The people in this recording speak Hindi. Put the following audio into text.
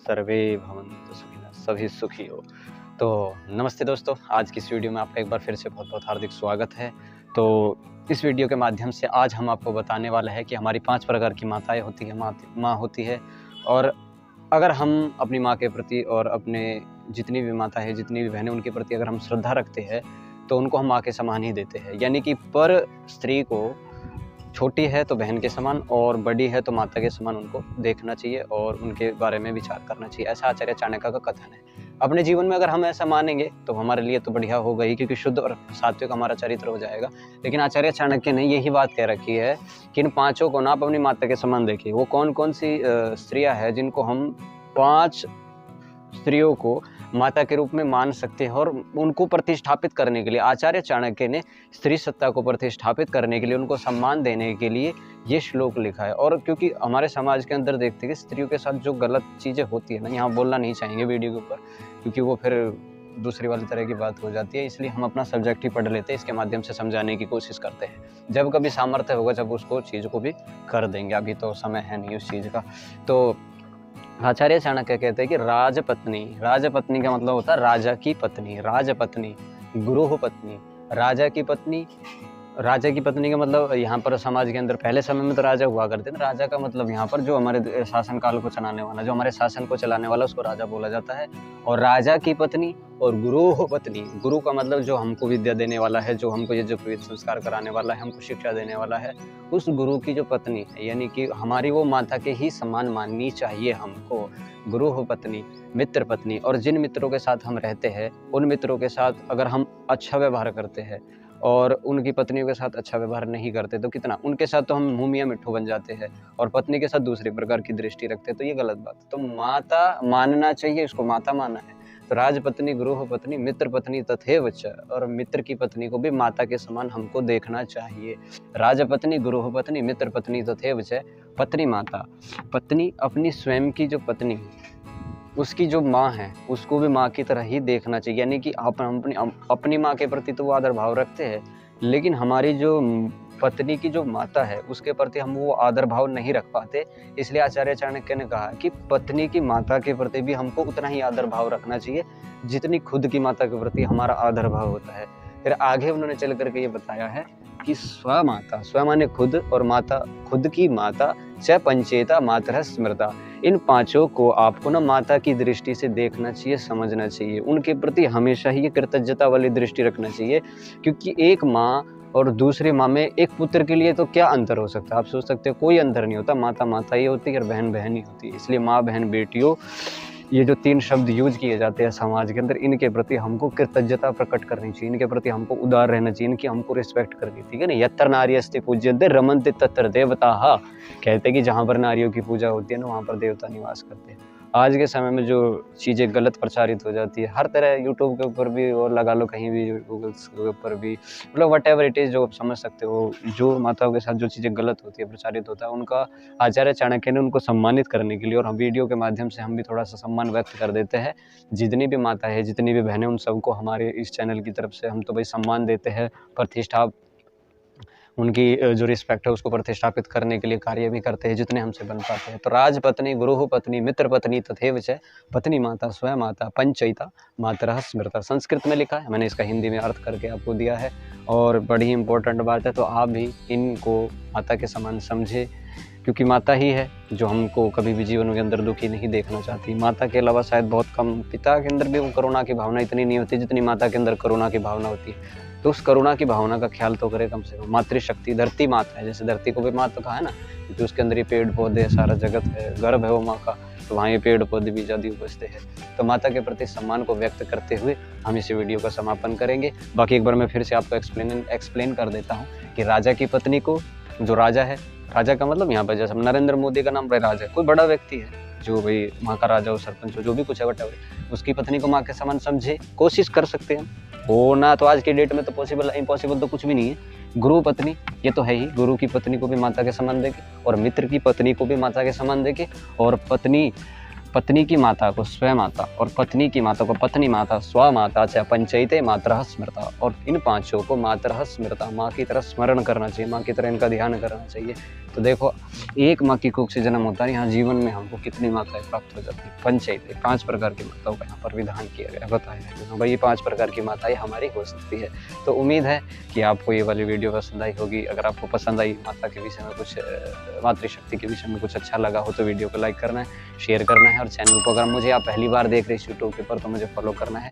सर्वे भवन्तु सुखिनः, सभी सुखी हो। तो नमस्ते दोस्तों, आज की इस वीडियो में आपका एक बार फिर से बहुत-बहुत हार्दिक स्वागत है। तो इस वीडियो के माध्यम से आज हम आपको बताने वाले हैं कि हमारी 5 प्रकार की माताएँ होती हैं, माँ होती है। और अगर हम अपनी माँ के प्रति और अपने जितनी भी माता है, जितनी भी बहनें, उनके प्रति अगर हम श्रद्धा रखते हैं, तो उनको हम माँ के समान ही देते हैं। यानी कि पर स्त्री को छोटी है तो बहन के समान और बड़ी है तो माता के समान उनको देखना चाहिए और उनके बारे में विचार करना चाहिए, ऐसा आचार्य चाणक्य का कथन है। अपने जीवन में अगर हम ऐसा मानेंगे तो हमारे लिए तो बढ़िया होगा ही, क्योंकि शुद्ध और सात्विक हमारा चरित्र हो जाएगा। लेकिन आचार्य चाणक्य ने यही बात कह रखी है कि इन पांचों को ना आप अपनी माता के समान देखिए। वो कौन कौन सी स्त्रियां हैं जिनको हम 5 स्त्रियों को माता के रूप में मान सकते हैं, और उनको प्रतिष्ठापित करने के लिए आचार्य चाणक्य ने स्त्री सत्ता को प्रतिष्ठापित करने के लिए, उनको सम्मान देने के लिए ये श्लोक लिखा है। और क्योंकि हमारे समाज के अंदर देखते हैं कि स्त्रियों के साथ जो गलत चीज़ें होती है ना, यहाँ बोलना नहीं चाहेंगे वीडियो के ऊपर, क्योंकि वो फिर दूसरी वाली तरह की बात हो जाती है, इसलिए हम अपना सब्जेक्ट ही पढ़ लेते हैं, इसके माध्यम से समझाने की कोशिश करते हैं। जब कभी सामर्थ्य होगा जब उसको चीज़ को भी कर देंगे, अभी तो समय है नहीं उस चीज़ का। तो आचार्य चाणक्य कहते हैं कि राजपत्नी का मतलब होता है राजा की पत्नी, राजपत्नी, गुरु पत्नी, राजा की पत्नी का मतलब यहाँ पर समाज के अंदर पहले समय में तो राजा हुआ करते थे। राजा का मतलब यहाँ पर जो हमारे शासन काल को चलाने वाला, जो हमारे शासन को चलाने वाला, उसको राजा बोला जाता है। और राजा की पत्नी और गुरु पत्नी, गुरु का मतलब जो हमको विद्या देने वाला है, जो हमको यज्ञोपवीत संस्कार कराने वाला है, हमको शिक्षा देने वाला है, उस गुरु की जो पत्नी है, यानी कि हमारी वो माता के ही समान माननी चाहिए हमको। गुरु पत्नी, मित्र पत्नी, और जिन मित्रों के साथ हम रहते हैं उन मित्रों के साथ अगर हम अच्छा व्यवहार करते हैं और उनकी पत्नियों के साथ अच्छा व्यवहार नहीं करते तो कितना, उनके साथ तो हम मुँह मियाँ मिट्ठू बन जाते हैं और पत्नी के साथ दूसरे प्रकार की दृष्टि रखते हैं, तो ये गलत बात है। तो माता मानना चाहिए, इसको माता माना है। तो राजपत्नी, गुरु पत्नी, मित्र पत्नी तथैव च, और मित्र की पत्नी को भी माता के समान हमको देखना चाहिए। राजपत्नी, गुरु पत्नी, मित्र पत्नी तथैव च, पत्नी माता, पत्नी अपनी स्वयं की जो पत्नी उसकी जो माँ है उसको भी माँ की तरह ही देखना चाहिए। यानी कि आप अपनी माँ के प्रति तो वो आदर भाव रखते हैं, लेकिन हमारी जो पत्नी की जो माता है उसके प्रति हम वो आदर भाव नहीं रख पाते। इसलिए आचार्य चाणक्य ने कहा कि पत्नी की माता के प्रति भी हमको उतना ही आदर भाव रखना चाहिए जितनी खुद की माता के प्रति हमारा आदर भाव होता है। फिर आगे उन्होंने चल करके ये बताया है कि स्वमाता, स्व माने खुद, और माता खुद की माता, च पंचेता मातरः स्मृता, इन पांचों को आपको ना माता की दृष्टि से देखना चाहिए, समझना चाहिए। उनके प्रति हमेशा ही कृतज्ञता वाली दृष्टि रखना चाहिए, क्योंकि एक माँ और दूसरी माँ में एक पुत्र के लिए तो क्या अंतर हो सकता है। आप सोच सकते हो कोई अंतर नहीं होता, माता माता ही होती है और बहन बहन ही होती है। इसलिए माँ, बहन, बेटियों, ये जो 3 शब्द यूज किए जाते हैं समाज के अंदर, इनके प्रति हमको कृतज्ञता प्रकट करनी चाहिए, इनके प्रति हमको उदार रहना चाहिए, इनकी हमको रिस्पेक्ट करनी, ठीक है ना। यत्र नार्यस्ते पूज्यन्ते रमन्ते तत्र देवताः, कहते हैं कि जहाँ पर नारियों की पूजा होती है ना वहाँ पर देवता निवास करते हैं। आज के समय में जो चीज़ें गलत प्रचारित हो जाती है हर तरह, यूट्यूब के ऊपर भी और लगा लो कहीं भी, गूगल के ऊपर भी, मतलब वट एवर इट इज़, जो आप समझ सकते हो, जो माताओं के साथ जो चीज़ें गलत होती है, प्रचारित होता है, उनका आचार्य चाणक्य ने उनको सम्मानित करने के लिए, और हम वीडियो के माध्यम से हम भी थोड़ा सा सम्मान व्यक्त कर देते हैं। जितनी भी माता है, जितनी भी बहनें, उन सबको हमारे इस चैनल की तरफ से हम तो भाई सम्मान देते हैं, प्रतिष्ठा, उनकी जो रिस्पेक्ट है उसको प्रतिष्ठापित करने के लिए कार्य भी करते हैं जितने हमसे बन पाते हैं। तो राजपत्नी, गुरु पत्नी, मित्र पत्नी तथैव च, पत्नी माता, स्वयं माता, पंचैता मातरः स्मृता, संस्कृत में लिखा है, मैंने इसका हिंदी में अर्थ करके आपको दिया है। और बड़ी इंपॉर्टेंट बात है, तो आप भी इनको माता के समान समझे, क्योंकि माता ही है जो हमको कभी भी जीवन के अंदर दुखी नहीं देखना चाहती। माता के अलावा शायद बहुत कम, पिता के अंदर भी वो करुणा की भावना इतनी नहीं होती जितनी माता के अंदर करुणा की भावना होती है। तो उस करुणा की भावना का ख्याल तो करे कम से कम। मातृशक्ति, धरती माता है, जैसे धरती को भी माता कहा है ना, क्योंकि उसके अंदर ये पेड़ पौधे, सारा जगत है, गर्भ है वो माँ का, तो वहाँ ये पेड़ पौधे भी ज़्यादा उपजते हैं। तो माता के प्रति सम्मान को व्यक्त करते हुए हम इस वीडियो का समापन करेंगे। बाकी एक बार मैं फिर से आपको एक्सप्लेन कर देता हूँ कि राजा की पत्नी को, जो राजा है, राजा का मतलब यहाँ पर जैसे नरेंद्र मोदी का नाम राजा है, कोई बड़ा व्यक्ति है जो भाई वहाँ का राजा हो, सरपंच हो, जो भी कुछ है वटेवर, उसकी पत्नी को माँ के समान समझे, कोशिश कर सकते हैं। होना तो आज के डेट में तो पॉसिबल, इम्पॉसिबल तो कुछ भी नहीं है। गुरु पत्नी ये तो है ही, गुरु की पत्नी को भी माता के समान देखे, और मित्र की पत्नी को भी माता के समान देखे, और पत्नी की माता को स्वयं माता और पत्नी की माता को पत्नी माता स्व माता च पंचैते मातरः स्मृता। और इन पांचों को मातरः स्मृता, माँ की तरह स्मरण करना चाहिए, माँ की तरह इनका ध्यान करना चाहिए। तो देखो एक माँ की कोख से जन्म होता है, यहाँ जीवन में हमको कितनी माताएं प्राप्त हो जाती है। पंचैते 5 प्रकार की माताओं का यहाँ पर विधान किया गया, बताया है भाई ये 5 प्रकार की माताएं हमारी हो सकती है। तो उम्मीद है कि आपको ये वाली वीडियो पसंद आई होगी। अगर आपको पसंद आई माता के विषय में कुछ, मातृशक्ति के विषय में कुछ अच्छा लगा हो तो वीडियो को लाइक करना है, शेयर करना है, और चैनल को अगर मुझे आप पहली बार देख रहे हैं यूट्यूब के ऊपर तो मुझे फॉलो करना है।